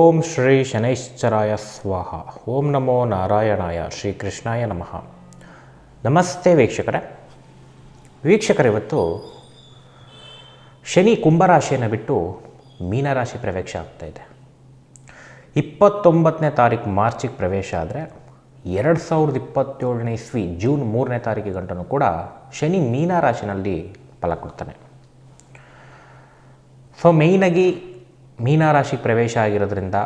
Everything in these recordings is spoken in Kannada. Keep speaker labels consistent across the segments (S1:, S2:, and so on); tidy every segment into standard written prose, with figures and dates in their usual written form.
S1: ಓಂ ಶ್ರೀ ಶನೈಶ್ಚರಾಯ ಸ್ವಾಹ. ಓಂ ನಮೋ ನಾರಾಯಣಾಯ. ಶ್ರೀ ಕೃಷ್ಣಾಯ ನಮಃ. ನಮಸ್ತೆ ವೀಕ್ಷಕರೇ, ಇವತ್ತು ಶನಿ ಕುಂಭರಾಶಿಯನ್ನು ಬಿಟ್ಟು ಮೀನರಾಶಿ ಪ್ರವೇಶ ಆಗ್ತಾಯಿದೆ. 29ನೇ ತಾರೀಕು ಮಾರ್ಚಿಗೆ ಪ್ರವೇಶ ಆದರೆ 2027ನೇ ಇಸ್ವಿ ಜೂನ್ 3ನೇ ತಾರೀಕು ಗಂಟನೂ ಕೂಡ ಶನಿ ಮೀನರಾಶಿನಲ್ಲಿ ಫಲ ಕೊಡ್ತಾನೆ. ಸೊ ಮೇಯ್ನಾಗಿ ಮೀನರಾಶಿ ಪ್ರವೇಶ ಆಗಿರೋದ್ರಿಂದ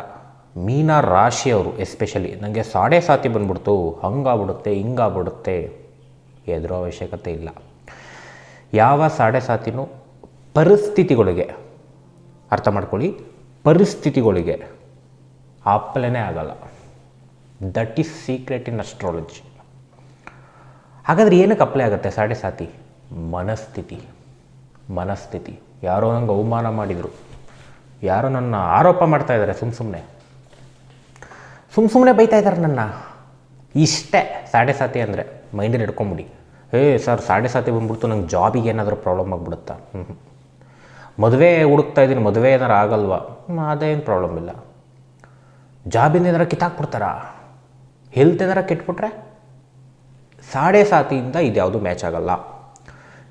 S1: ಮೀನರಾಶಿಯವರು ಎಸ್ಪೆಷಲಿ ನನಗೆ ಸಾಡೆ ಸಾತಿ ಬಂದ್ಬಿಡ್ತು, ಹಂಗಾಗ್ಬಿಡುತ್ತೆ ಹಿಂಗಾಗ್ಬಿಡುತ್ತೆ, ಎದುರೋ ಅವಶ್ಯಕತೆ ಇಲ್ಲ. ಯಾವ ಸಾಡೆ ಸಾತಿನೂ ಪರಿಸ್ಥಿತಿಗಳಿಗೆ, ಅರ್ಥ ಮಾಡ್ಕೊಳ್ಳಿ, ಪರಿಸ್ಥಿತಿಗಳಿಗೆ ಅಪ್ಲೈನೇ ಆಗಲ್ಲ. That is secret in astrology. ಹಾಗಾದರೆ ಏನಕ್ಕೆ ಅಪ್ಲೈ ಆಗುತ್ತೆ ಸಾಡೆ ಸಾತಿ? ಮನಸ್ಥಿತಿ. ಯಾರೋ ನಂಗೆ ಅವಮಾನ ಮಾಡಿದರು, ಯಾರೋ ನನ್ನ ಆರೋಪ ಮಾಡ್ತಾ ಇದ್ದಾರೆ, ಸುಮ್ಮನೆ ಬೈತಾ ಇದ್ದಾರೆ ನನ್ನ. ಇಷ್ಟೇ ಸಾಡೆ ಸಾತಿ ಅಂದರೆ ಮೈಂಡಲ್ಲಿ ಹಿಡ್ಕೊಂಬಿಡಿ. ಸರ್ ಸಾಡೆ ಸಾತಿ ಬಂದ್ಬಿಡ್ತು, ನಂಗೆ ಜಾಬಿಗೆ ಏನಾದರೂ ಪ್ರಾಬ್ಲಮ್ ಆಗಿಬಿಡುತ್ತಾ? ಮದುವೆ ಹುಡುಕ್ತಾ ಇದ್ದೀನಿ, ಮದುವೆ ಏನಾರು ಆಗಲ್ವಾ? ಅದೇನು ಪ್ರಾಬ್ಲಮ್ ಇಲ್ಲ. ಜಾಬಿಂದ ಏನಾರು ಕಿತ್ತಾಕ್ಬಿಡ್ತಾರಾ? ಹೆಲ್ತ್ ಏನಾರು ಕೆಟ್ಬಿಟ್ರೆ? ಸಾಡೆ ಸಾತಿಯಿಂದ ಇದು ಯಾವುದು ಮ್ಯಾಚ್ ಆಗಲ್ಲ.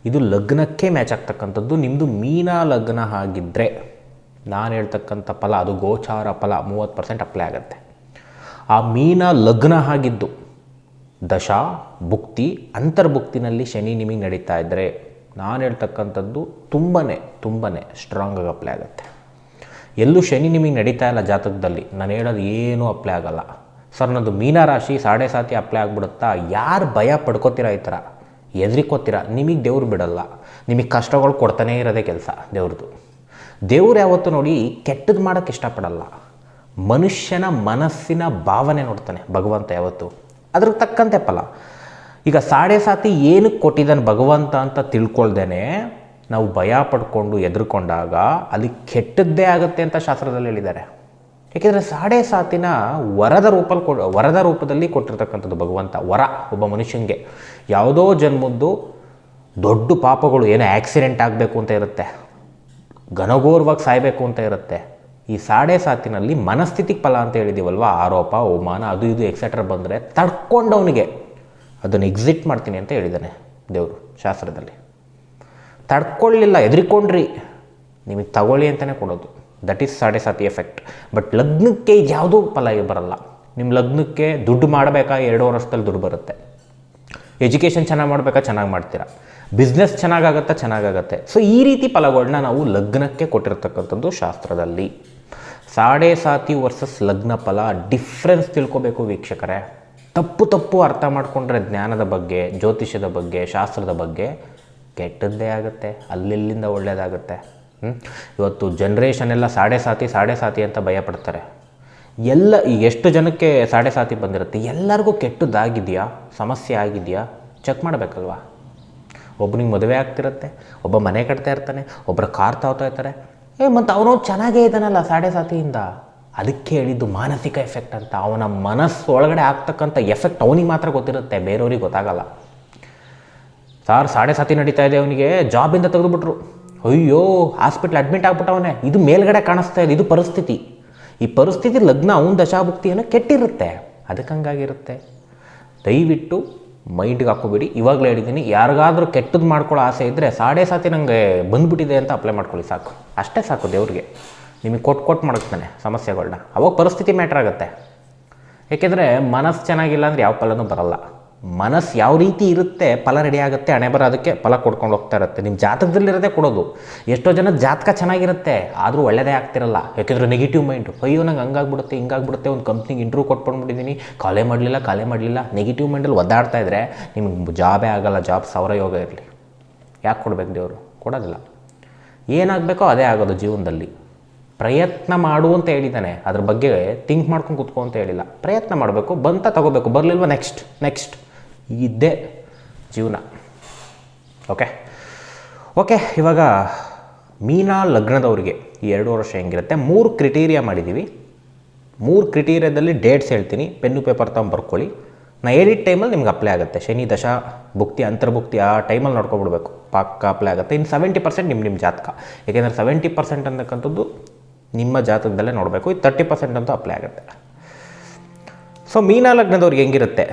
S1: ಇದು ಲಗ್ನಕ್ಕೆ ಮ್ಯಾಚ್ ಆಗ್ತಕ್ಕಂಥದ್ದು. ನಿಮ್ಮದು ಮೀನ ಲಗ್ನ ಆಗಿದ್ದರೆ ನಾನು ಹೇಳ್ತಕ್ಕಂಥ ಫಲ, ಅದು ಗೋಚಾರ ಫಲ 30% ಅಪ್ಲೈ ಆಗುತ್ತೆ. ಆ ಮೀನ ಲಗ್ನ ಆಗಿದ್ದು ದಶಾ ಭುಕ್ತಿ ಅಂತರ್ಭುಕ್ತಿನಲ್ಲಿ ಶನಿ ನಿಮಗೆ ನಡೀತಾ ಇದ್ದರೆ ನಾನು ಹೇಳ್ತಕ್ಕಂಥದ್ದು ತುಂಬಾ ಸ್ಟ್ರಾಂಗಾಗಿ ಅಪ್ಲೈ ಆಗುತ್ತೆ. ಎಲ್ಲೂ ಶನಿ ನಿಮಗೆ ನಡೀತಾ ಇಲ್ಲ ಜಾತಕದಲ್ಲಿ, ನಾನು ಹೇಳೋದು ಏನೂ ಅಪ್ಲೈ ಆಗಲ್ಲ. ಸರ್ ನನ್ನದು ಮೀನರಾಶಿ ಸಾಡೆ ಸಾತಿ ಅಪ್ಲೈ ಆಗಿಬಿಡುತ್ತಾ? ಯಾರು ಭಯ ಪಡ್ಕೋತೀರಾ, ಈ ಥರ ಎದ್ರಿಕೋತೀರಾ? ನಿಮಗೆ ದೇವ್ರು ಬಿಡಲ್ಲ. ನಿಮಗೆ ಕಷ್ಟಗಳು ಕೊಡ್ತಾನೇ ಇರೋದೇ ಕೆಲಸ ದೇವ್ರದ್ದು. ದೇವ್ರು ಯಾವತ್ತೂ ನೋಡಿ ಕೆಟ್ಟದ್ದು ಮಾಡೋಕ್ಕೆ ಇಷ್ಟಪಡಲ್ಲ. ಮನುಷ್ಯನ ಮನಸ್ಸಿನ ಭಾವನೆ ನೋಡ್ತಾನೆ ಭಗವಂತ ಯಾವತ್ತು, ಅದ್ರ ತಕ್ಕಂತೆ ಫಲ. ಈಗ ಸಾಡೆ ಸಾತಿ ಏನಕ್ಕೆ ಕೊಟ್ಟಿದ್ದಾನೆ ಭಗವಂತ ಅಂತ ತಿಳ್ಕೊಳ್ದೇನೆ ನಾವು ಭಯ ಪಡ್ಕೊಂಡು ಎದುರ್ಕೊಂಡಾಗ ಅಲ್ಲಿ ಕೆಟ್ಟದ್ದೇ ಆಗುತ್ತೆ ಅಂತ ಶಾಸ್ತ್ರದಲ್ಲಿ ಹೇಳಿದ್ದಾರೆ. ಏಕೆಂದರೆ ಸಾಡೆ ಸಾತಿನ ವರದ ರೂಪದಲ್ಲಿ ಕೊಟ್ಟಿರ್ತಕ್ಕಂಥದ್ದು ಭಗವಂತ. ವರ ಒಬ್ಬ ಮನುಷ್ಯನಿಗೆ ಯಾವುದೋ ಜನ್ಮದ್ದು ದೊಡ್ಡ ಪಾಪಗಳು, ಏನೋ ಆಕ್ಸಿಡೆಂಟ್ ಆಗಬೇಕು ಅಂತ ಇರುತ್ತೆ, ಘನಘೋರವಾಗಿ ಸಾಯಬೇಕು ಅಂತ ಇರುತ್ತೆ. ಈ ಸಾಡೆ ಸಾತಿನಲ್ಲಿ ಮನಸ್ಥಿತಿಗೆ ಫಲ ಅಂತ ಹೇಳಿದ್ದೀವಲ್ವ, ಆರೋಪ ಅವಮಾನ ಅದು ಇದು ಎಕ್ಸೆಟ್ರಾ ಬಂದರೆ ತಡ್ಕೊಂಡವನಿಗೆ ಅದನ್ನು ಎಕ್ಸಿಟ್ ಮಾಡ್ತೀನಿ ಅಂತ ಹೇಳಿದ್ದಾನೆ ದೇವರು ಶಾಸ್ತ್ರದಲ್ಲಿ. ತಡ್ಕೊಳ್ಳಿಲ್ಲ, ಎದುರಿಕೊಂಡ್ರಿ, ನಿಮಗೆ ತಗೊಳ್ಳಿ ಅಂತಲೇ ಕೊಡೋದು. That is Sade Sati effect. But ಲಗ್ನಕ್ಕೆ ಇದು ಯಾವುದೂ ಫಲ ಬರಲ್ಲ. ನಿಮ್ಮ ಲಗ್ನಕ್ಕೆ ದುಡ್ಡು ಮಾಡಬೇಕಾ, 2 ವರ್ಷದಲ್ಲಿ ದುಡ್ಡು ಬರುತ್ತೆ. ಎಜುಕೇಷನ್ ಚೆನ್ನಾಗಿ ಮಾಡಬೇಕಾ, ಚೆನ್ನಾಗಿ ಮಾಡ್ತೀರಾ. ಬಿಸ್ನೆಸ್ ಚೆನ್ನಾಗಾಗತ್ತೆ. ಸೊ ಈ ರೀತಿ ಫಲಗಳನ್ನ ನಾವು ಲಗ್ನಕ್ಕೆ ಕೊಟ್ಟಿರ್ತಕ್ಕಂಥದ್ದು ಶಾಸ್ತ್ರದಲ್ಲಿ. ಸಾಡೆ ಸಾತಿ ವರ್ಸಸ್ ಲಗ್ನ ಫಲ ಡಿಫ್ರೆನ್ಸ್ ತಿಳ್ಕೊಬೇಕು ವೀಕ್ಷಕರೇ. ತಪ್ಪು ಅರ್ಥ ಮಾಡಿಕೊಂಡ್ರೆ ಜ್ಞಾನದ ಬಗ್ಗೆ, ಜ್ಯೋತಿಷ್ಯದ ಬಗ್ಗೆ, ಶಾಸ್ತ್ರದ ಬಗ್ಗೆ ಕೆಟ್ಟದ್ದೇ ಆಗುತ್ತೆ, ಅಲ್ಲಿಂದ ಒಳ್ಳೆಯದಾಗುತ್ತೆ. ಇವತ್ತು ಜನ್ರೇಷನ್ ಎಲ್ಲ ಸಾಡೆ ಸಾತಿ ಅಂತ ಭಯಪಡ್ತಾರೆ. ಈಗ ಎಷ್ಟು ಜನಕ್ಕೆ ಸಾಡೆ ಸಾತಿ ಬಂದಿರುತ್ತೆ? ಎಲ್ಲರಿಗೂ ಕೆಟ್ಟದ್ದಾಗಿದೆಯಾ, ಸಮಸ್ಯೆ ಆಗಿದೆಯಾ ಚೆಕ್ ಮಾಡಬೇಕಲ್ವಾ? ಒಬ್ಬನಿಗೆ ಮದುವೆ ಆಗ್ತಿರುತ್ತೆ, ಒಬ್ಬ ಮನೆ ಕಟ್ತಾ ಇರ್ತಾನೆ, ಒಬ್ಬರ ಕಾರ್ ತಾವ್ತಾ ಇರ್ತಾರೆ. ಮತ್ತು ಅವನು ಚೆನ್ನಾಗೇ ಇದ್ದಾನಲ್ಲ ಸಾಡೆ ಸಾತಿಯಿಂದ. ಅದಕ್ಕೆ ಹೇಳಿದ್ದು ಮಾನಸಿಕ ಎಫೆಕ್ಟ್ ಅಂತ. ಅವನ ಮನಸ್ಸು ಒಳಗಡೆ ಆಗ್ತಕ್ಕಂಥ ಎಫೆಕ್ಟ್ ಅವನಿಗೆ ಮಾತ್ರ ಗೊತ್ತಿರುತ್ತೆ, ಬೇರೆಯವ್ರಿಗೆ ಗೊತ್ತಾಗಲ್ಲ. ಸಾಡೆ ಸಾತಿ ನಡೀತಾ ಇದೆ, ಅವನಿಗೆ ಜಾಬಿಂದ ತೆಗೆದುಬಿಟ್ರು, ಅಯ್ಯೋ ಹಾಸ್ಪಿಟ್ಲ್ ಅಡ್ಮಿಟ್ ಆಗ್ಬಿಟ್ಟವನೇ. ಇದು ಮೇಲ್ಗಡೆ ಕಾಣಿಸ್ತಾ ಇದೆ, ಇದು ಪರಿಸ್ಥಿತಿ. ಈ ಪರಿಸ್ಥಿತಿ ಲಗ್ನ ಅವನ ದಶಾಭುಕ್ತಿಯನ್ನು ಕೆಟ್ಟಿರುತ್ತೆ, ಅದಕ್ಕೆ ಹಂಗಾಗಿರುತ್ತೆ. ದಯವಿಟ್ಟು ಮೈಂಡ್ಗೆ ಹಾಕೋಬೇಡಿ. ಇವಾಗಲೇ ಹೇಳಿದ್ದೀನಿ, ಯಾರಿಗಾದರೂ ಕೆಟ್ಟದ್ದು ಮಾಡ್ಕೊಳ್ಳೋ ಆಸೆ ಇದ್ದರೆ ಸಾಡೆ ಸಾತಿ ನನಗೆ ಬಂದುಬಿಟ್ಟಿದೆ ಅಂತ ಅಪ್ಲೈ ಮಾಡ್ಕೊಳ್ಳಿ, ಸಾಕು. ಅಷ್ಟೇ ಸಾಕು. ದೇವ್ರಿಗೆ ನಿಮಗೆ ಕೊಟ್ಟು ಮಾಡ್ತಾನೆ ಸಮಸ್ಯೆಗಳನ್ನ. ಅವಾಗ ಪರಿಸ್ಥಿತಿ ಮ್ಯಾಟ್ರ್ ಆಗುತ್ತೆ. ಏಕೆಂದರೆ ಮನಸ್ಸು ಚೆನ್ನಾಗಿಲ್ಲ ಅಂದರೆ ಯಾವ ಫಲನೂ ಬರಲ್ಲ. ಮನಸ್ಸು ಯಾವ ರೀತಿ ಇರುತ್ತೆ ಫಲ ರೆಡಿ ಆಗುತ್ತೆ, ಹಣೆ ಬರ ಅದಕ್ಕೆ ಫಲ ಕೊಡ್ಕೊಂಡು ಹೋಗ್ತಾ ಇರುತ್ತೆ. ನಿಮ್ಮ ಜಾತಕದಲ್ಲಿರೋದೇ ಕೊಡೋದು. ಎಷ್ಟೋ ಜನ ಜಾತಕ ಚೆನ್ನಾಗಿರುತ್ತೆ, ಆದರೂ ಒಳ್ಳೆಯದೇ ಆಗ್ತಿರಲ್ಲ. ಯಾಕೆಂದರೆ ನೆಗೆಟಿವ್ ಮೈಂಡು. ಅಯ್ಯೋ ನಂಗೆ ಹಂಗಾಗ್ಬಿಡುತ್ತೆ ಹಿಂಗಾಗ್ಬಿಡುತ್ತೆ, ಒಂದು ಕಂಪ್ನಿಗೆ ಇಂಟ್ರ್ಯೂ ಕೊಟ್ಬಿಟ್ಟಿದ್ದೀನಿ, ಕಾಲೇ ಮಾಡಲಿಲ್ಲ. ನೆಗೆಟಿವ್ ಮೈಂಡಲ್ಲಿ ಒದ್ದಾಡ್ತಾ ಇದ್ದರೆ ನಿಮ್ಗೆ ಜಾಬೇ ಆಗಲ್ಲ. ಜಾಬ್ 1000 ಯೋಗ ಇರಲಿ, ಯಾಕೆ ಕೊಡಬೇಕು ದೇವರು? ಕೊಡೋದಿಲ್ಲ. ಏನಾಗಬೇಕೋ ಅದೇ ಆಗೋದು ಜೀವನದಲ್ಲಿ. ಪ್ರಯತ್ನ ಮಾಡು ಅಂತ ಹೇಳಿದ್ದಾನೆ, ಅದ್ರ ಬಗ್ಗೆ ಥಿಂಕ್ ಮಾಡ್ಕೊಂಡು ಕೂತ್ಕೊ ಅಂತ ಹೇಳಿಲ್ಲ. ಪ್ರಯತ್ನ ಮಾಡಬೇಕು, ಬಂತ ತಗೋಬೇಕು, ಬರಲಿಲ್ವ ನೆಕ್ಸ್ಟ್. ಇದ್ದೇ ಜೀವನ. ಓಕೆ ಇವಾಗ ಮೀನ ಲಗ್ನದವರಿಗೆ ಈ 2 ವರ್ಷ ಹೆಂಗಿರುತ್ತೆ? 3 ಕ್ರಿಟೀರಿಯಾ ಮಾಡಿದ್ದೀವಿ. 3 ಕ್ರಿಟೀರಿಯಾದಲ್ಲಿ ಡೇಟ್ಸ್ ಹೇಳ್ತೀನಿ, ಪೆನ್ನು ಪೇಪರ್ ತಗೊಂಡು ಬರ್ಕೊಳ್ಳಿ. ನಾ ಹೇಳಿದ ಟೈಮಲ್ಲಿ ನಿಮ್ಗೆ ಅಪ್ಲೈ ಆಗುತ್ತೆ. ಶನಿ ದಶಾ ಭುಕ್ತಿ ಅಂತರ್ಭುಕ್ತಿ ಆ ಟೈಮಲ್ಲಿ ನೋಡ್ಕೊಬಿಡ್ಬೇಕು, ಪಕ್ಕ ಅಪ್ಲೈ ಆಗುತ್ತೆ. ಇನ್ನು 70% ನಿಮ್ಮ ಜಾತಕ. ಏಕೆಂದರೆ 70% ಅನ್ನಕ್ಕಂಥದ್ದು ನಿಮ್ಮ ಜಾತಕದಲ್ಲೇ ನೋಡಬೇಕು. ಇದು 30% ಅಂತೂ ಅಪ್ಲೈ ಆಗುತ್ತೆ. ಸೊ ಮೀನ ಲಗ್ನದವ್ರಿಗೆ ಹೆಂಗಿರುತ್ತೆ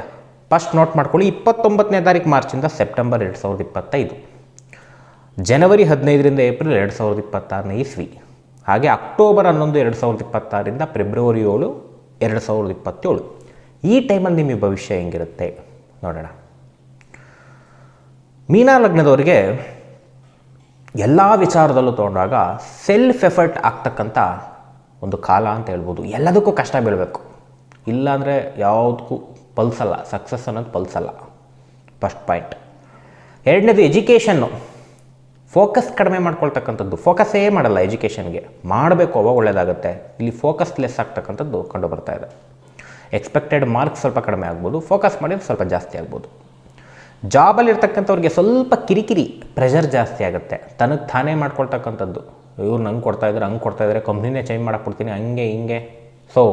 S1: ಫಸ್ಟ್ ನೋಟ್ ಮಾಡ್ಕೊಳ್ಳಿ. 29ನೇ ತಾರೀಕು ಮಾರ್ಚಿಂದ ಸೆಪ್ಟೆಂಬರ್ 2025, ಜನವರಿ 15ರಿಂದ ಏಪ್ರಿಲ್ 2026ನೇ ಇಸ್ವಿ, ಹಾಗೆ ಅಕ್ಟೋಬರ್ 11, 2026ರಿಂದ ಫೆಬ್ರವರಿ 7, 2027. ಈ ಟೈಮಲ್ಲಿ ನಿಮ್ಮ ಭವಿಷ್ಯ ಹೆಂಗಿರುತ್ತೆ ನೋಡೋಣ. ಮೀನ ಲಗ್ನದವರಿಗೆ ಎಲ್ಲ ವಿಚಾರದಲ್ಲೂ ತೊಗೊಂಡಾಗ ಸೆಲ್ಫ್ ಎಫರ್ಟ್ ಆಗ್ತಕ್ಕಂಥ ಒಂದು ಕಾಲ ಅಂತ ಹೇಳ್ಬೋದು. ಎಲ್ಲದಕ್ಕೂ ಕಷ್ಟ ಬೀಳಬೇಕು, ಇಲ್ಲಾಂದರೆ ಯಾವುದಕ್ಕೂ ಪಲ್ಸಲ್ಲ, ಸಕ್ಸಸ್ ಅನ್ನೋದು ಪಲ್ಸಲ್ಲ. First point. ಎರಡನೇದು ಎಜುಕೇಷನ್ನು. ಫೋಕಸ್ ಕಡಿಮೆ ಮಾಡ್ಕೊಳ್ತಕ್ಕಂಥದ್ದು. ಫೋಕಸ್ಸೇ ಮಾಡಲ್ಲ ಎಜುಕೇಷನ್ಗೆ, ಮಾಡಬೇಕು ಅವಾಗ ಒಳ್ಳೆಯದಾಗುತ್ತೆ. ಇಲ್ಲಿ ಫೋಕಸ್ ಲೆಸ್ ಆಗ್ತಕ್ಕಂಥದ್ದು ಕಂಡು ಬರ್ತಾ ಇದೆ. ಎಕ್ಸ್ಪೆಕ್ಟೆಡ್ ಮಾರ್ಕ್ಸ್ ಸ್ವಲ್ಪ ಕಡಿಮೆ ಆಗ್ಬೋದು, ಫೋಕಸ್ ಮಾಡಿದ್ರೆ ಸ್ವಲ್ಪ ಜಾಸ್ತಿ ಆಗ್ಬೋದು. ಜಾಬಲ್ಲಿರ್ತಕ್ಕಂಥವ್ರಿಗೆ ಸ್ವಲ್ಪ ಕಿರಿಕಿರಿ, ಪ್ರೆಷರ್ ಜಾಸ್ತಿ ಆಗುತ್ತೆ. ತನಗೆ ತಾನೇ ಮಾಡ್ಕೊಳ್ತಕ್ಕಂಥದ್ದು, ಇವ್ರು ನಂಗೆ ಕೊಡ್ತಾಯಿದ್ದಾರೆ, ಹಂಗೆ ಕೊಡ್ತಾಯಿದ್ದಾರೆ, ಕಂಪ್ನಿನೇ ಚೇಂಜ್ ಮಾಡಕ್ಕೆ ಹಂಗೆ ಹಿಂಗೆ. ಸೊ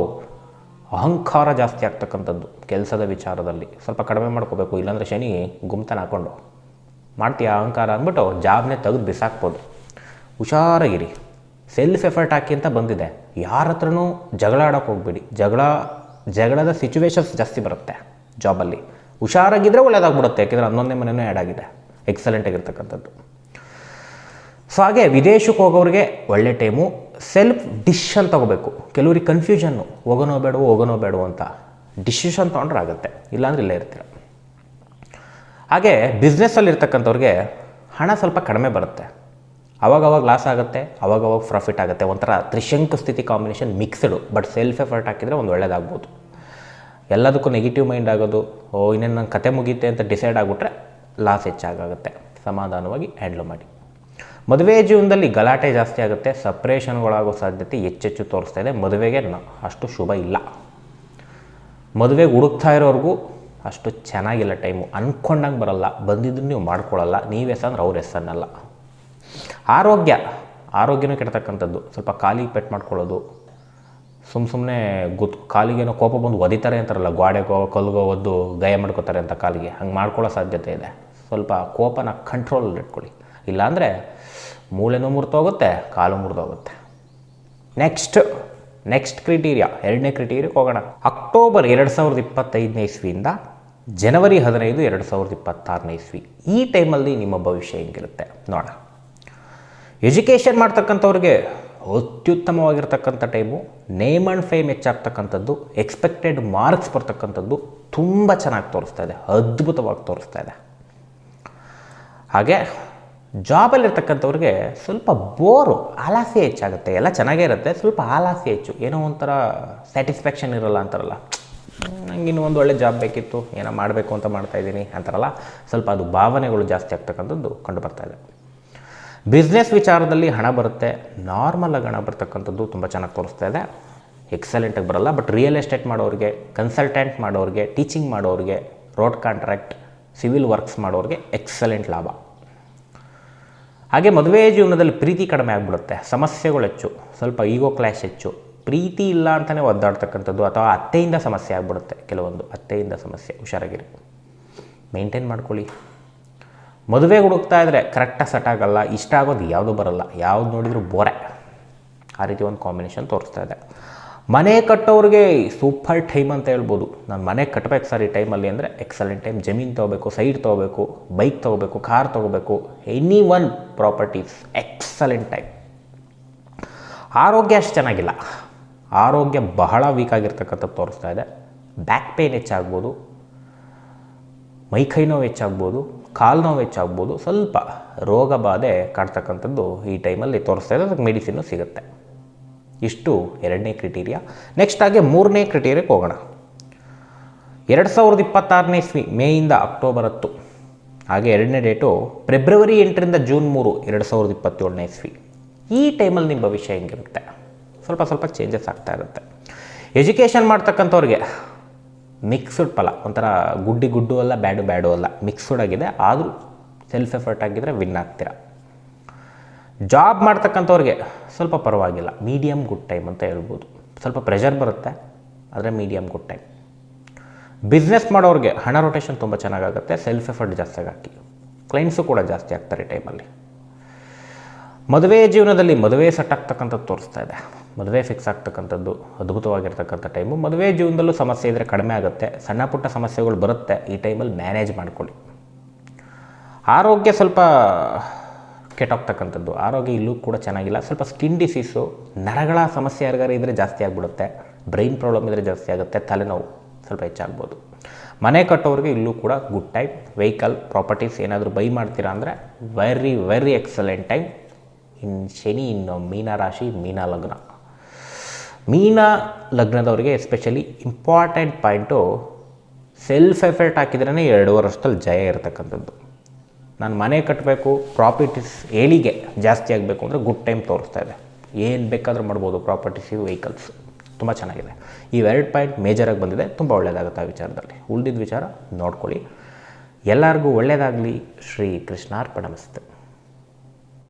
S1: ಅಹಂಕಾರ ಜಾಸ್ತಿ ಆಗ್ತಕ್ಕಂಥದ್ದು ಕೆಲಸದ ವಿಚಾರದಲ್ಲಿ ಸ್ವಲ್ಪ ಕಡಿಮೆ ಮಾಡ್ಕೋಬೇಕು. ಇಲ್ಲಾಂದರೆ ಶನಿ ಗುಮ್ತನ ಹಾಕ್ಕೊಂಡು ಮಾಡ್ತೀಯ ಅಹಂಕಾರ ಅಂದ್ಬಿಟ್ಟು ಜಾಬ್ನೇ ತೆಗೆದು ಬಿಸಾಕ್ಬೋದು. ಹುಷಾರಾಗಿರಿ. ಸೆಲ್ಫ್ ಎಫರ್ಟ್ ಹಾಕಿ ಅಂತ ಬಂದಿದೆ. ಯಾರ ಹತ್ರನೂ ಜಗಳ ಆಡೋಕ್ಕೆ ಹೋಗ್ಬೇಡಿ. ಜಗಳದ ಸಿಚುವೇಶನ್ಸ್ ಜಾಸ್ತಿ ಬರುತ್ತೆ ಜಾಬಲ್ಲಿ. ಹುಷಾರಾಗಿದ್ದರೆ ಒಳ್ಳೆಯದಾಗ್ಬಿಡುತ್ತೆ, ಯಾಕೆಂದರೆ 11ನೇ ಮನೆಯೂ ಆ್ಯಡ್ ಆಗಿದೆ, ಎಕ್ಸಲೆಂಟ್ ಆಗಿರ್ತಕ್ಕಂಥದ್ದು. ಸೊ ಹಾಗೆ ವಿದೇಶಕ್ಕೆ ಹೋಗೋರಿಗೆ ಒಳ್ಳೆ ಟೈಮು. ಸೆಲ್ಫ್ ಡಿಸಿಷನ್ ತೊಗೋಬೇಕು. ಕೆಲವ್ರಿಗೆ ಕನ್ಫ್ಯೂಷನ್ನು, ಹೋಗೋನೋ ಬೇಡವೋ ಅಂತ. ಡಿಸಿಷನ್ ತೊಗೊಂಡ್ರೆ ಆಗುತ್ತೆ, ಇಲ್ಲಾಂದ್ರೆ ಇಲ್ಲೇ ಇರ್ತೀರ. ಹಾಗೆ ಬಿಸ್ನೆಸ್ಸಲ್ಲಿರ್ತಕ್ಕಂಥವ್ರಿಗೆ ಹಣ ಸ್ವಲ್ಪ ಕಡಿಮೆ ಬರುತ್ತೆ. ಅವಾಗವಾಗ ಲಾಸ್ ಆಗುತ್ತೆ, ಅವಾಗವಾಗ ಪ್ರಾಫಿಟ್ ಆಗುತ್ತೆ. ಒಂಥರ ತ್ರಿಶಂಕು ಸ್ಥಿತಿ ಕಾಂಬಿನೇಷನ್ ಮಿಕ್ಸ್ಡು. ಬಟ್ ಸೆಲ್ಫ್ ಎಫರ್ಟ್ ಹಾಕಿದರೆ ಒಂದು ಒಳ್ಳೆಯದಾಗ್ಬೋದು. ಎಲ್ಲದಕ್ಕೂ ನೆಗೆಟಿವ್ ಮೈಂಡ್ ಆಗೋದು, ಇನ್ನೇನು ನನ್ನ ಕತೆ ಮುಗೀತೆ ಅಂತ ಡಿಸೈಡ್ ಆಗಿಬಿಟ್ರೆ ಲಾಸ್ ಹೆಚ್ಚಾಗುತ್ತೆ. ಸಮಾಧಾನವಾಗಿ ಹ್ಯಾಂಡ್ಲ್ ಮಾಡಿ. ಮದುವೆ ಜೀವನದಲ್ಲಿ ಗಲಾಟೆ ಜಾಸ್ತಿ ಆಗುತ್ತೆ, ಸಪ್ರೇಷನ್ಗಳಾಗೋ ಸಾಧ್ಯತೆ ಹೆಚ್ಚೆಚ್ಚು ತೋರಿಸ್ತಾ ಇದೆ. ಮದುವೆಗೆ ಅಷ್ಟು ಶುಭ ಇಲ್ಲ. ಮದುವೆಗೆ ಹುಡುಕ್ತಾ ಇರೋರ್ಗೂ ಅಷ್ಟು ಚೆನ್ನಾಗಿಲ್ಲ ಟೈಮು. ಅಂದ್ಕೊಂಡಂಗೆ ಬರಲ್ಲ, ಬಂದಿದ್ದನ್ನು ನೀವು ಮಾಡ್ಕೊಳ್ಳಲ್ಲ. ನೀವು ಎಸಂದ್ರೆ ಅವ್ರು ಎಸನ್ನಲ್ಲ. ಆರೋಗ್ಯನೂ ಕೆಡ್ತಕ್ಕಂಥದ್ದು. ಸ್ವಲ್ಪ ಕಾಲಿಗೆ ಪೆಟ್ಟು ಮಾಡ್ಕೊಳ್ಳೋದು, ಸುಮ್ಮನೆ ಕಾಲಿಗೇನೋ ಕೋಪ ಬಂದು ಒದಿತಾರೆ ಅಂತಾರಲ್ಲ, ಗೋಡೆಗೋ ಕಲ್ಗೋ ಒದ್ದು ಗಾಯ ಮಾಡ್ಕೋತಾರೆ ಅಂತ ಕಾಲಿಗೆ, ಹಂಗೆ ಮಾಡ್ಕೊಳ್ಳೋ ಸಾಧ್ಯತೆ ಇದೆ. ಸ್ವಲ್ಪ ಕೋಪನ ಕಂಟ್ರೋಲಲ್ಲಿ ಇಟ್ಕೊಳ್ಳಿ, ಇಲ್ಲಾಂದರೆ ಮೂಳೆನೂ ಮುರಿದೋಗುತ್ತೆ, ಕಾಲು ಮುರಿದೋಗುತ್ತೆ. ನೆಕ್ಸ್ಟ್ ಕ್ರೈಟೀರಿಯಾ, ಎರಡನೇ ಕ್ರೈಟೀರಿಯಾಕ್ಕೆ ಹೋಗೋಣ. ಅಕ್ಟೋಬರ್ 2025ನೇ ಇಸ್ವಿಯಿಂದ ಜನವರಿ 15, 2026ನೇ ಇಸ್ವಿ. ಈ ಟೈಮಲ್ಲಿ ನಿಮ್ಮ ಭವಿಷ್ಯ ಹೆಂಗಿರುತ್ತೆ ನೋಡೋಣ. ಎಜುಕೇಷನ್ ಮಾಡ್ತಕ್ಕಂಥವ್ರಿಗೆ ಅತ್ಯುತ್ತಮವಾಗಿರ್ತಕ್ಕಂಥ ಟೈಮು. ನೇಮ್ ಆ್ಯಂಡ್ ಫೇಮ್ ಹೆಚ್ಚಾಗ್ತಕ್ಕಂಥದ್ದು, ಎಕ್ಸ್ಪೆಕ್ಟೆಡ್ ಮಾರ್ಕ್ಸ್ ಬರ್ತಕ್ಕಂಥದ್ದು ತುಂಬ ಚೆನ್ನಾಗಿ ತೋರಿಸ್ತಾ ಇದೆ, ಅದ್ಭುತವಾಗಿ ತೋರಿಸ್ತಾ ಇದೆ. ಹಾಗೆ ಜಾಬಲ್ಲಿರ್ತಕ್ಕಂಥವ್ರಿಗೆ ಸ್ವಲ್ಪ ಬೋರು, ಆಲಸ್ಯ ಹೆಚ್ಚಾಗುತ್ತೆ. ಎಲ್ಲ ಚೆನ್ನಾಗೇ ಇರುತ್ತೆ, ಸ್ವಲ್ಪ ಆಲಸ್ಯ ಹೆಚ್ಚು. ಏನೋ ಒಂಥರ ಸ್ಯಾಟಿಸ್ಫ್ಯಾಕ್ಷನ್ ಇರೋಲ್ಲ ಅಂತಾರಲ್ಲ, ನಂಗೆ ಇನ್ನೂ ಒಂದು ಒಳ್ಳೆ ಜಾಬ್ ಬೇಕಿತ್ತು, ಏನೋ ಮಾಡಬೇಕು ಅಂತ ಮಾಡ್ತಾಯಿದ್ದೀನಿ ಅಂತಾರಲ್ಲ, ಸ್ವಲ್ಪ ಅದು ಭಾವನೆಗಳು ಜಾಸ್ತಿ ಆಗ್ತಕ್ಕಂಥದ್ದು ಕಂಡು ಬರ್ತಾಯಿದೆ. ಬಿಸ್ನೆಸ್ ವಿಚಾರದಲ್ಲಿ ಹಣ ಬರುತ್ತೆ, ನಾರ್ಮಲಾಗಿ ಹಣ ಬರ್ತಕ್ಕಂಥದ್ದು ತುಂಬ ಚೆನ್ನಾಗಿ ತೋರಿಸ್ತಾ ಇದೆ. ಎಕ್ಸಲೆಂಟಾಗಿ ಬರಲ್ಲ, ಬಟ್ ರಿಯಲ್ ಎಸ್ಟೇಟ್ ಮಾಡೋರಿಗೆ, ಕನ್ಸಲ್ಟೆಂಟ್ ಮಾಡೋರಿಗೆ, ಟೀಚಿಂಗ್ ಮಾಡೋರಿಗೆ, ರೋಡ್ ಕಾಂಟ್ರಾಕ್ಟ್, ಸಿವಿಲ್ ವರ್ಕ್ಸ್ ಮಾಡೋರಿಗೆ ಎಕ್ಸಲೆಂಟ್ ಲಾಭ. ಹಾಗೆ ಮದುವೆ ಜೀವನದಲ್ಲಿ ಪ್ರೀತಿ ಕಡಿಮೆ ಆಗಿಬಿಡುತ್ತೆ, ಸಮಸ್ಯೆಗಳು ಹೆಚ್ಚು, ಸ್ವಲ್ಪ ಈಗೋ ಕ್ಲಾಶ್ ಹೆಚ್ಚು. ಪ್ರೀತಿ ಇಲ್ಲ ಅಂತಲೇ ಒದ್ದಾಡ್ತಕ್ಕಂಥದ್ದು, ಅಥವಾ ಅತ್ತೆಯಿಂದ ಸಮಸ್ಯೆ ಆಗಿಬಿಡುತ್ತೆ. ಕೆಲವೊಂದು ಅತ್ತೆಯಿಂದ ಸಮಸ್ಯೆ, ಹುಷಾರಾಗಿರಿ, ಮೇಂಟೈನ್ ಮಾಡ್ಕೊಳ್ಳಿ. ಮದುವೆಗೆ ಹುಡುಕ್ತಾ ಇದ್ದರೆ ಕರೆಕ್ಟಾಗಿ ಸೆಟ್ ಆಗಲ್ಲ, ಇಷ್ಟ ಆಗೋದು ಯಾವುದೂ ಬರಲ್ಲ, ಯಾವ್ದು ನೋಡಿದರೂ ಬೋರೆ, ಆ ರೀತಿ ಒಂದು ಕಾಂಬಿನೇಷನ್ ತೋರಿಸ್ತಾ ಇದೆ. ಮನೆ ಕಟ್ಟೋರಿಗೆ ಸೂಪರ್ ಟೈಮ್ ಅಂತ ಹೇಳ್ಬೋದು. ನಾನು ಮನೆ ಕಟ್ಟಬೇಕು ಸರ್ ಈ ಟೈಮಲ್ಲಿ ಅಂದರೆ ಎಕ್ಸಲೆಂಟ್ ಟೈಮ್. ಜಮೀನು ತೊಗೋಬೇಕು, ಸೈಟ್ ತೊಗೋಬೇಕು, ಬೈಕ್ ತೊಗೋಬೇಕು, ಕಾರ್ ತೊಗೋಬೇಕು, any one properties, excellent time. ಆರೋಗ್ಯ ಅಷ್ಟು ಚೆನ್ನಾಗಿಲ್ಲ, ಆರೋಗ್ಯ ಬಹಳ ವೀಕ್ ಆಗಿರ್ತಕ್ಕಂಥದ್ದು ತೋರಿಸ್ತಾ ಇದೆ. ಬ್ಯಾಕ್ ಪೇಯ್ನ್ ಹೆಚ್ಚಾಗ್ಬೋದು, ಮೈಕೈ ನೋವು ಹೆಚ್ಚಾಗ್ಬೋದು, ಕಾಲು ನೋವು ಹೆಚ್ಚಾಗ್ಬೋದು, ಸ್ವಲ್ಪ ರೋಗ ಬಾಧೆ ಕಾಡ್ತಕ್ಕಂಥದ್ದು ಈ ಟೈಮಲ್ಲಿ ತೋರಿಸ್ತಾ ಇದೆ. ಅದಕ್ಕೆ ಮೆಡಿಸಿನ್ನು ಸಿಗುತ್ತೆ. ಇಷ್ಟು ಎರಡನೇ ಕ್ರೈಟೀರಿಯಾ. ನೆಕ್ಸ್ಟ್ ಹಾಗೆ ಮೂರನೇ ಕ್ರೈಟೀರಿಯಾಕ್ಕೆ ಹೋಗೋಣ. 2026ನೇ ಇಸ್ವಿ ಮೇಯಿಂದ ಅಕ್ಟೋಬರ್ 10, ಹಾಗೆ ಎರಡನೇ ಡೇಟು ಫೆಬ್ರವರಿ 8ರಿಂದ ಜೂನ್ 3, 2027ನೇ ಇಸ್ವಿ. ಈ ಟೈಮಲ್ಲಿ ನಿಮ್ಮ ಭವಿಷ್ಯ ಹೆಂಗಿರುತ್ತೆ? ಸ್ವಲ್ಪ ಚೇಂಜಸ್ ಆಗ್ತಾ ಇರುತ್ತೆ. ಎಜುಕೇಷನ್ ಮಾಡ್ತಕ್ಕಂಥವ್ರಿಗೆ ಮಿಕ್ಸ್ಡ್ ಫಲ, ಒಂಥರ ಗುಡ್ಡು ಅಲ್ಲ, ಬ್ಯಾಡು ಅಲ್ಲ, ಮಿಕ್ಸ್ಡ್ ಆಗಿದೆ. ಆದರೂ ಸೆಲ್ಫ್ ಎಫರ್ಟ್ ಆಗಿದ್ದರೆ ವಿನ್ ಆಗ್ತೀರ. ಜಾಬ್ ಮಾಡ್ತಕ್ಕಂಥವ್ರಿಗೆ ಸ್ವಲ್ಪ ಪರವಾಗಿಲ್ಲ, ಮೀಡಿಯಮ್ ಗುಡ್ ಟೈಮ್ ಅಂತ ಹೇಳ್ಬೋದು. ಸ್ವಲ್ಪ ಪ್ರೆಷರ್ ಬರುತ್ತೆ, ಆದರೆ ಮೀಡಿಯಮ್ ಗುಡ್ ಟೈಮ್. ಬಿಸ್ನೆಸ್ ಮಾಡೋರಿಗೆ ಹಣ ರೊಟೇಷನ್ ತುಂಬ ಚೆನ್ನಾಗಾಗುತ್ತೆ, ಸೆಲ್ಫ್ ಎಫರ್ಟ್ ಜಾಸ್ತಿ ಹಾಕಿ. ಕ್ಲೈಂಟ್ಸು ಕೂಡ ಜಾಸ್ತಿ ಆಗ್ತಾರೆ ಈ ಟೈಮಲ್ಲಿ. ಮದುವೆ ಜೀವನದಲ್ಲಿ ಮದುವೆ ಸೆಟ್ ಆಗ್ತಕ್ಕಂಥದ್ದು ತೋರಿಸ್ತಾ ಇದೆ. ಮದುವೆ ಫಿಕ್ಸ್ ಆಗ್ತಕ್ಕಂಥದ್ದು ಅದ್ಭುತವಾಗಿರ್ತಕ್ಕಂಥ ಟೈಮು. ಮದುವೆ ಜೀವನದಲ್ಲೂ ಸಮಸ್ಯೆ ಇದ್ದರೆ ಕಡಿಮೆ ಆಗುತ್ತೆ. ಸಣ್ಣ ಪುಟ್ಟ ಸಮಸ್ಯೆಗಳು ಬರುತ್ತೆ, ಈ ಟೈಮಲ್ಲಿ ಮ್ಯಾನೇಜ್ ಮಾಡ್ಕೊಳ್ಳಿ. ಆರೋಗ್ಯ ಸ್ವಲ್ಪ ಕೆಟ್ಟೋಗ್ತಕ್ಕಂಥದ್ದು, ಆರೋಗ್ಯ ಇಲ್ಲೂ ಕೂಡ ಚೆನ್ನಾಗಿಲ್ಲ. ಸ್ವಲ್ಪ ಸ್ಕಿನ್ ಡಿಸೀಸು, ನರಗಳ ಸಮಸ್ಯೆ ಯಾರಿಗಾರು ಇದ್ದರೆ ಜಾಸ್ತಿ ಆಗಿಬಿಡುತ್ತೆ. ಬ್ರೈನ್ ಪ್ರಾಬ್ಲಮ್ ಇದ್ದರೆ ಜಾಸ್ತಿ ಆಗುತ್ತೆ. ತಲೆನೋವು ಸ್ವಲ್ಪ ಹೆಚ್ಚಾಗ್ಬೋದು. ಮನೆ ಕಟ್ಟೋರಿಗೆ ಇಲ್ಲೂ ಕೂಡ ಗುಡ್ ಟೈಮ್. ವೆಹಿಕಲ್, ಪ್ರಾಪರ್ಟೀಸ್ ಏನಾದರೂ ಬೈ ಮಾಡ್ತೀರಾ ಅಂದರೆ ವೆರಿ ಎಕ್ಸಲೆಂಟ್ ಟೈಮ್. ಶನಿ ಇನ್ನು ಮೀನ ರಾಶಿ, ಮೀನ ಲಗ್ನ. ಮೀನ ಲಗ್ನದವರಿಗೆ especially important point, self effort ಹಾಕಿದ್ರೇ 2 ವರ್ಷದಲ್ಲಿ ಜಯ ಇರತಕ್ಕಂಥದ್ದು. ನಾನು ಮನೆ ಕಟ್ಟಬೇಕು, ಪ್ರಾಪರ್ಟೀಸ್ ಏಳಿಗೆ ಜಾಸ್ತಿ ಆಗಬೇಕು ಅಂದರೆ ಗುಡ್ ಟೈಮ್ ತೋರಿಸ್ತಾ ಇದೆ. ಏನು ಬೇಕಾದರೂ ಮಾಡ್ಬೋದು, ಪ್ರಾಪರ್ಟೀಸು, ವೆಹಿಕಲ್ಸ್ ತುಂಬ ಚೆನ್ನಾಗಿದೆ. ಈ 2 ಪಾಯಿಂಟ್ ಮೇಜರಾಗಿ ಬಂದಿದೆ, ತುಂಬ ಒಳ್ಳೆಯದಾಗುತ್ತೆ ಆ ವಿಚಾರದಲ್ಲಿ. ಉಳಿದಿದ್ದ ವಿಚಾರ ನೋಡ್ಕೊಳ್ಳಿ. ಎಲ್ಲರಿಗೂ ಒಳ್ಳೆಯದಾಗಲಿ. ಶ್ರೀ ಕೃಷ್ಣಾರ್ಪಣಮಸ್ತು.